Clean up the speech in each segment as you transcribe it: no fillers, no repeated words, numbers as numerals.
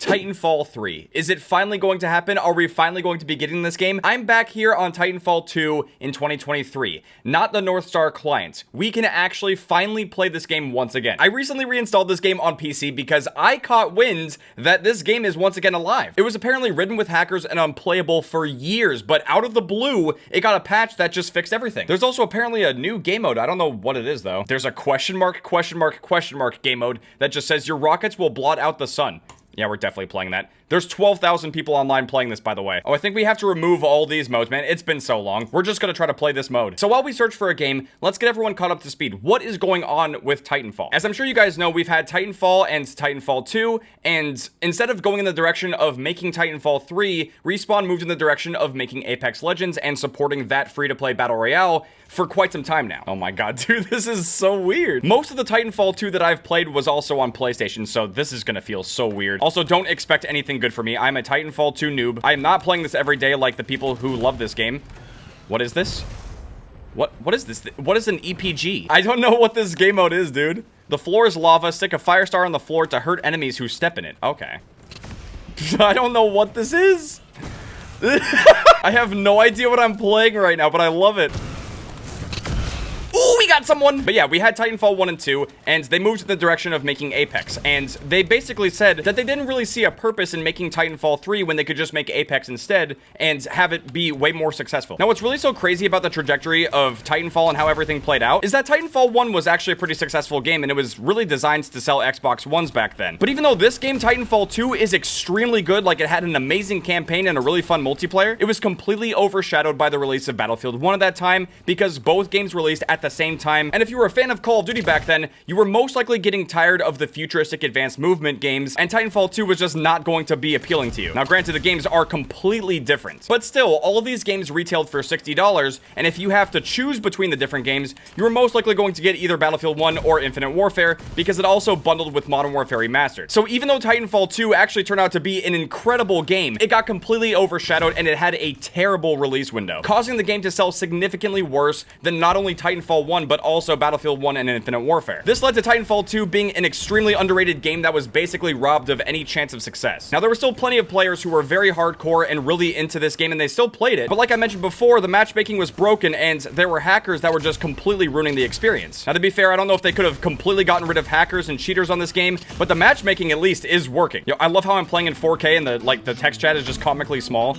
Titanfall 3. Is it finally going to happen? Are we finally going to be getting this game? I'm back here on Titanfall 2 in 2023, not the North Star client. We can actually finally play this game once again. I recently reinstalled this game on PC because I caught wind that this game is once again alive. It was apparently ridden with hackers and unplayable for years, but out of the blue, it got a patch that just fixed everything. There's also apparently a new game mode. I don't know what it is though. There's a question mark game mode that just says your rockets will blot out the sun. Yeah, we're definitely playing that. There's 12,000 people online playing this, by the way. Oh, I think we have to remove all these modes, man. It's been so long. We're just gonna try to play this mode. So while we search for a game, let's get everyone caught up to speed. What is going on with Titanfall? As I'm sure you guys know, we've had Titanfall and Titanfall 2, and instead of going in the direction of making Titanfall 3, Respawn moved in the direction of making Apex Legends and supporting that free-to-play battle royale for quite some time now. Oh my god, dude, this is so weird. Most of the Titanfall 2 that I've played was also on PlayStation, so this is gonna feel so weird. Also, don't expect anything good from me. I'm a Titanfall 2 noob. I am not playing this every day like the people who love this game. What is this? What is this? What is an EPG? I don't know what this game mode is, dude. The floor is lava. Stick a fire star on the floor to hurt enemies who step in it. Okay. I don't know what this is. I have no idea what I'm playing right now, but I love it. Ooh, we got someone! But yeah, we had Titanfall 1 and 2, and they moved in the direction of making Apex, and they basically said that they didn't really see a purpose in making Titanfall 3 when they could just make Apex instead, and have it be way more successful. Now, what's really so crazy about the trajectory of Titanfall and how everything played out is that Titanfall 1 was actually a pretty successful game, and it was really designed to sell Xbox Ones back then. But even though this game, Titanfall 2, is extremely good, like it had an amazing campaign and a really fun multiplayer, it was completely overshadowed by the release of Battlefield 1 at that time, because both games released at the same time, and if you were a fan of Call of Duty back then, you were most likely getting tired of the futuristic advanced movement games, and Titanfall 2 was just not going to be appealing to you. Now granted, the games are completely different, but still, all of these games retailed for $60, and if you have to choose between the different games, you were most likely going to get either Battlefield 1 or Infinite Warfare, because it also bundled with Modern Warfare Remastered. So even though Titanfall 2 actually turned out to be an incredible game, it got completely overshadowed and it had a terrible release window, causing the game to sell significantly worse than not only Titanfall 1, but also Battlefield 1 and Infinite Warfare. This led to Titanfall 2 being an extremely underrated game that was basically robbed of any chance of success. Now, there were still plenty of players who were very hardcore and really into this game, and they still played it, but like I mentioned before, the matchmaking was broken, and there were hackers that were just completely ruining the experience. Now, to be fair, I don't know if they could have completely gotten rid of hackers and cheaters on this game, but the matchmaking at least is working. Yo, I love how I'm playing in 4K and the text chat is just comically small.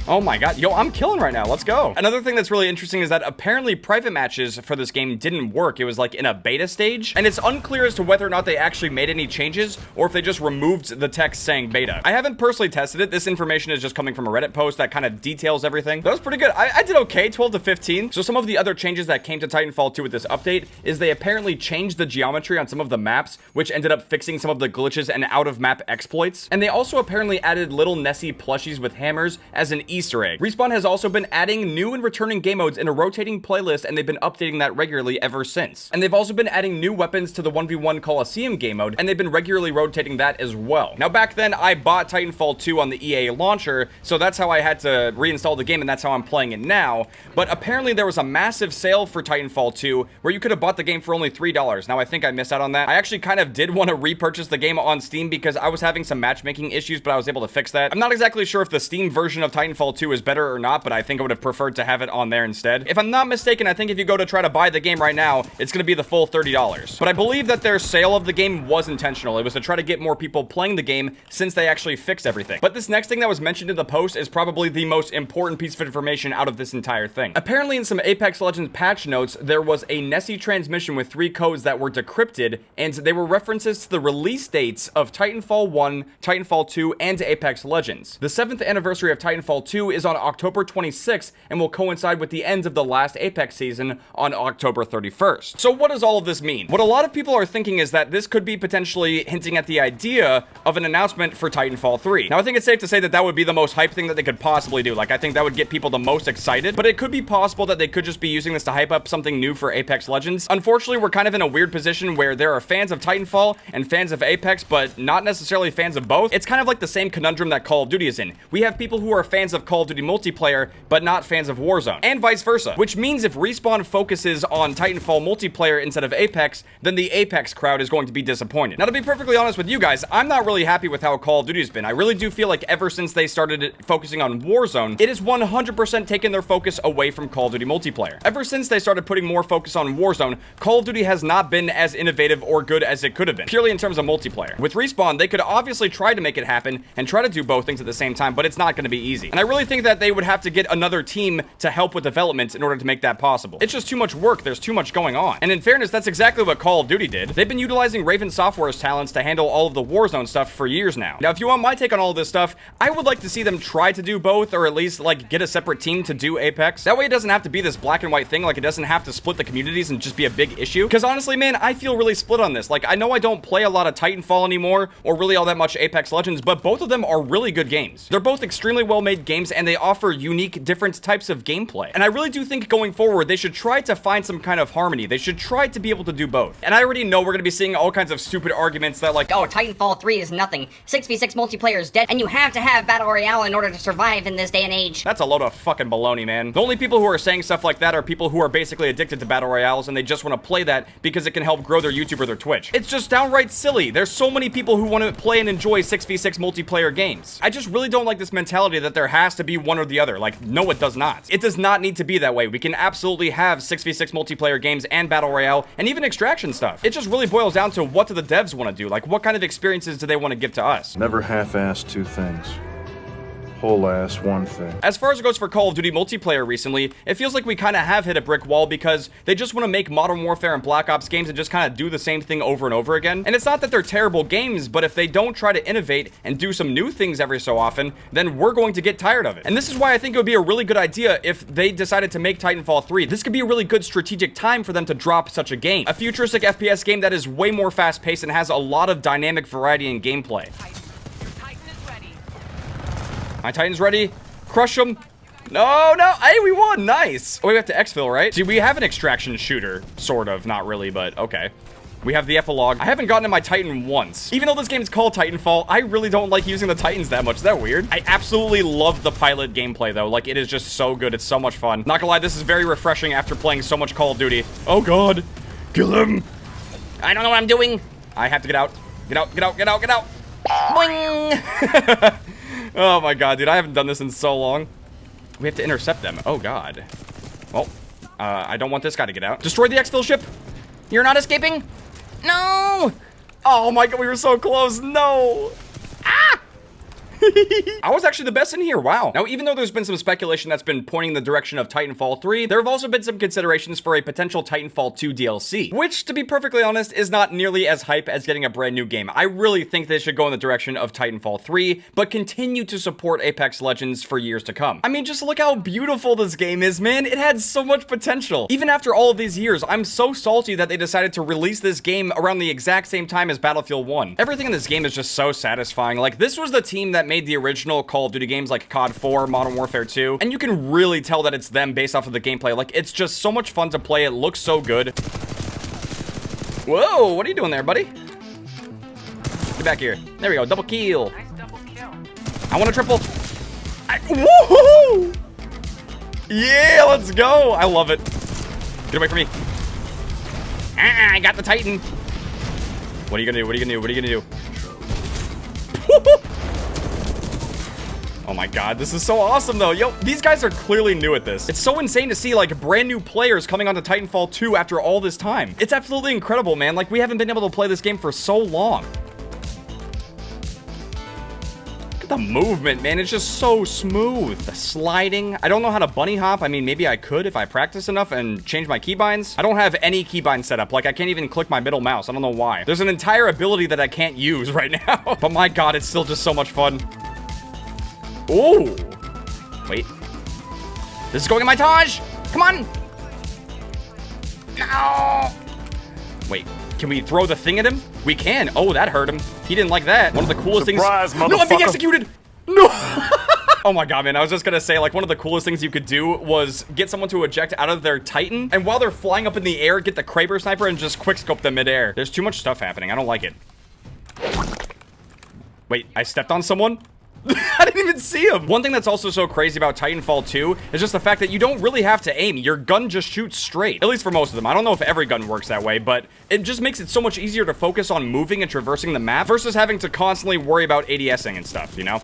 Oh my god, yo, I'm killing right now. Let's go. Another thing that's really interesting is that apparently private matches for this game didn't work. It was like in a beta stage, and it's unclear as to whether or not they actually made any changes or if they just removed the text saying beta. I haven't personally tested it. This information is just coming from a Reddit post that kind of details everything. That was pretty good. I did okay, 12 to 15. So some of the other changes that came to Titanfall 2 with this update is they apparently changed the geometry on some of the maps, which ended up fixing some of the glitches and out-of-map exploits. And they also apparently added little Nessie plushies with hammers as an Easter egg. Respawn has also been adding new and returning game modes in a rotating playlist, and they've been updating that regularly ever since. And they've also been adding new weapons to the 1v1 Coliseum game mode, and they've been regularly rotating that as well. Now, back then, I bought Titanfall 2 on the EA launcher, so that's how I had to reinstall the game, and that's how I'm playing it now. But apparently, there was a massive sale for Titanfall 2 where you could have bought the game for only $3. Now, I think I missed out on that. I actually kind of did want to repurchase the game on Steam because I was having some matchmaking issues, but I was able to fix that. I'm not exactly sure if the Steam version of Titanfall 2 is better or not, but I think I would have preferred to have it on there instead. If I'm not mistaken, I think if you go to try to buy the game right now, it's going to be the full $30. But I believe that their sale of the game was intentional. It was to try to get more people playing the game since they actually fixed everything. But this next thing that was mentioned in the post is probably the most important piece of information out of this entire thing. Apparently, in some Apex Legends patch notes, there was a Nessie transmission with 3 codes that were decrypted, and they were references to the release dates of Titanfall 1, Titanfall 2, and Apex Legends. The 7th anniversary of Titanfall 2 is on October 26th and will coincide with the end of the last Apex season on October 31st. So what does all of this mean? What a lot of people are thinking is that this could be potentially hinting at the idea of an announcement for Titanfall 3. Now, I think it's safe to say that that would be the most hype thing that they could possibly do. Like, I think that would get people the most excited, but it could be possible that they could just be using this to hype up something new for Apex Legends. Unfortunately, we're kind of in a weird position where there are fans of Titanfall and fans of Apex, but not necessarily fans of both. It's kind of like the same conundrum that Call of Duty is in. We have people who are fans of of Call of Duty multiplayer, but not fans of Warzone, and vice versa, which means if Respawn focuses on Titanfall multiplayer instead of Apex, then the Apex crowd is going to be disappointed. Now, to be perfectly honest with you guys, I'm not really happy with how Call of Duty's been. I really do feel like ever since they started focusing on Warzone, it has 100% taken their focus away from Call of Duty multiplayer. Ever since they started putting more focus on Warzone, Call of Duty has not been as innovative or good as it could have been, purely in terms of multiplayer. With Respawn, they could obviously try to make it happen and try to do both things at the same time, but it's not going to be easy. And I really think that they would have to get another team to help with development in order to make that possible. It's just too much work. There's too much going on. And in fairness, that's exactly what Call of Duty did. They've been utilizing Raven Software's talents to handle all of the Warzone stuff for years now. Now, if you want my take on all of this stuff, I would like to see them try to do both, or at least like get a separate team to do Apex. That way it doesn't have to be this black and white thing. Like, it doesn't have to split the communities and just be a big issue. Because honestly, man, I feel really split on this. Like, I know I don't play a lot of Titanfall anymore, or really all that much Apex Legends, but both of them are really good games. They're both extremely well-made games, and they offer unique, different types of gameplay. And I really do think going forward, they should try to find some kind of harmony. They should try to be able to do both. And I already know we're gonna be seeing all kinds of stupid arguments that like, oh, Titanfall 3 is nothing. 6v6 multiplayer is dead, and you have to have Battle Royale in order to survive in this day and age. That's a load of fucking baloney, man. The only people who are saying stuff like that are people who are basically addicted to Battle Royales, and they just want to play that because it can help grow their YouTube or their Twitch. It's just downright silly. There's so many people who want to play and enjoy 6v6 multiplayer games. I just really don't like this mentality that there has to be one or the other. Like, no, it does not. It does not need to be that way. We can absolutely have 6v6 multiplayer games and Battle Royale and even extraction stuff. It just really boils down to what do the devs want to do? Like, what kind of experiences do they want to give to us? Never half-ass two things. Whole ass one thing. As far as it goes for Call of Duty multiplayer recently, it feels like we kind of have hit a brick wall because they just want to make Modern Warfare and Black Ops games and just kind of do the same thing over and over again. And it's not that they're terrible games, but if they don't try to innovate and do some new things every so often, then we're going to get tired of it. And this is why I think it would be a really good idea if they decided to make Titanfall 3. This could be a really good strategic time for them to drop such a game. A futuristic FPS game that is way more fast-paced and has a lot of dynamic variety in gameplay. My Titan's ready. Crush him. No, no. Hey, we won. Nice. Oh, we have to exfil, right? See, we have an extraction shooter. Sort of. Not really, but okay. We have the epilogue. I haven't gotten to my Titan once. Even though this game is called Titanfall, I really don't like using the Titans that much. Is that weird? I absolutely love the pilot gameplay, though. Like, it is just so good. It's so much fun. Not gonna lie, this is very refreshing after playing so much Call of Duty. Oh, God. Kill him. I don't know what I'm doing. I have to get out. Get out, get out, get out, get out. Boing. Oh my God, dude, I haven't done this in so long. We have to intercept them. Oh God. Well, I don't want this guy to get out. Destroy the exfil ship. You're not escaping. No. Oh my God, we were so close. No. Ah. I was actually the best in here. Wow. Now, even though there's been some speculation that's been pointing in the direction of Titanfall 3, there have also been some considerations for a potential Titanfall 2 DLC, which, to be perfectly honest, is not nearly as hype as getting a brand new game. I really think they should go in the direction of Titanfall 3, but continue to support Apex Legends for years to come. I mean, just look how beautiful this game is, man. It had so much potential. Even after all of these years, I'm so salty that they decided to release this game around the exact same time as Battlefield 1. Everything in this game is just so satisfying. Like, this was the team that made the original Call of Duty games like COD 4, Modern Warfare 2, and you can really tell that it's them based off of the gameplay. Like, it's just so much fun to play. It looks so good. Whoa, what are you doing there, buddy? Get back here. There we go, double kill. Nice double kill. I want a triple. Woohoo! Yeah, let's go. I love it. Get away from me. I got the Titan. What are you gonna do? What are you gonna do? What are you gonna do? Oh my God, this is so awesome though. Yo, these guys are clearly new at this. It's so insane to see like brand new players coming onto Titanfall 2 after all this time. It's absolutely incredible, man. Like, we haven't been able to play this game for so long. Look at the movement, man. It's just so smooth. The sliding. I don't know how to bunny hop. I mean, maybe I could if I practice enough and change my keybinds. I don't have any keybind set up. Like, I can't even click my middle mouse. I don't know why. There's an entire ability that I can't use right now. But my God, it's still just so much fun. Oh, wait. This is going in my Taj. Come on. No. Wait, can we throw the thing at him? We can. Oh, that hurt him. He didn't like that. One of the coolest Surprise, things. No, I'm being executed. No. Oh my God, man. I was just gonna say, like, one of the coolest things you could do was get someone to eject out of their Titan, and while they're flying up in the air, get the Kraber sniper and just quickscope them midair. There's too much stuff happening. I don't like it. Wait, I stepped on someone? I didn't even see him. One thing that's also so crazy about Titanfall 2 is just the fact that you don't really have to aim. Your gun just shoots straight. At least for most of them. I don't know if every gun works that way, but it just makes it so much easier to focus on moving and traversing the map versus having to constantly worry about ADSing and stuff, you know?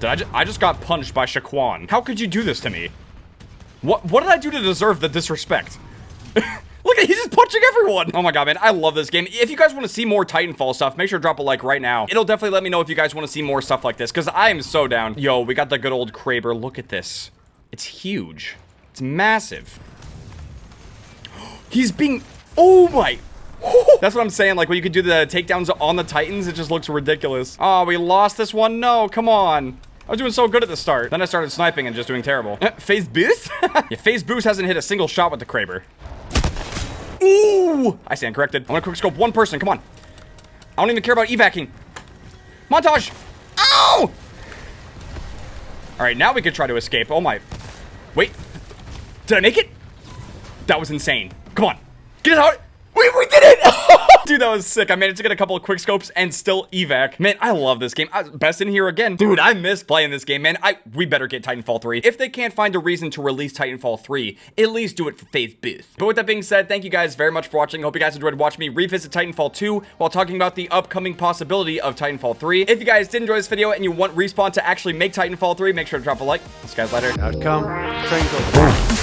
I just got punched by Shaquan. How could you do this to me? What did I do to deserve the disrespect? Look at, he's just punching everyone. Oh my god, man, I love this game. If you guys want to see more Titanfall stuff, make sure to drop a like right now. It'll definitely let me know if you guys want to see more stuff like this, because I am so down. Yo, we got the good old Kraber. Look at this. It's huge. It's massive. He's being... Oh my... That's what I'm saying, like, when you could do the takedowns on the Titans, it just looks ridiculous. Oh, we lost this one? No, come on. I was doing so good at the start. Then I started sniping and just doing terrible. FaZe Boost? Yeah, FaZe Boost hasn't hit a single shot with the Kraber. Ooh! I stand corrected. I'm gonna quick scope one person. Come on. I don't even care about evacing. Montage! Ow! Alright, now we could try to escape. Oh my... Wait. Did I make it? That was insane. Come on. Get it out! We did it! Dude, that was sick. I managed to get a couple of quick scopes and still evac. Man, I love this game. Best in here again. Dude, I miss playing this game, man. We better get Titanfall 3. If they can't find a reason to release Titanfall 3, at least do it for FaZe Boost. But with that being said, thank you guys very much for watching. Hope you guys enjoyed watching me revisit Titanfall 2 while talking about the upcoming possibility of Titanfall 3. If you guys did enjoy this video and you want Respawn to actually make Titanfall 3, make sure to drop a like. See you guys later. Outcome, Tranquil.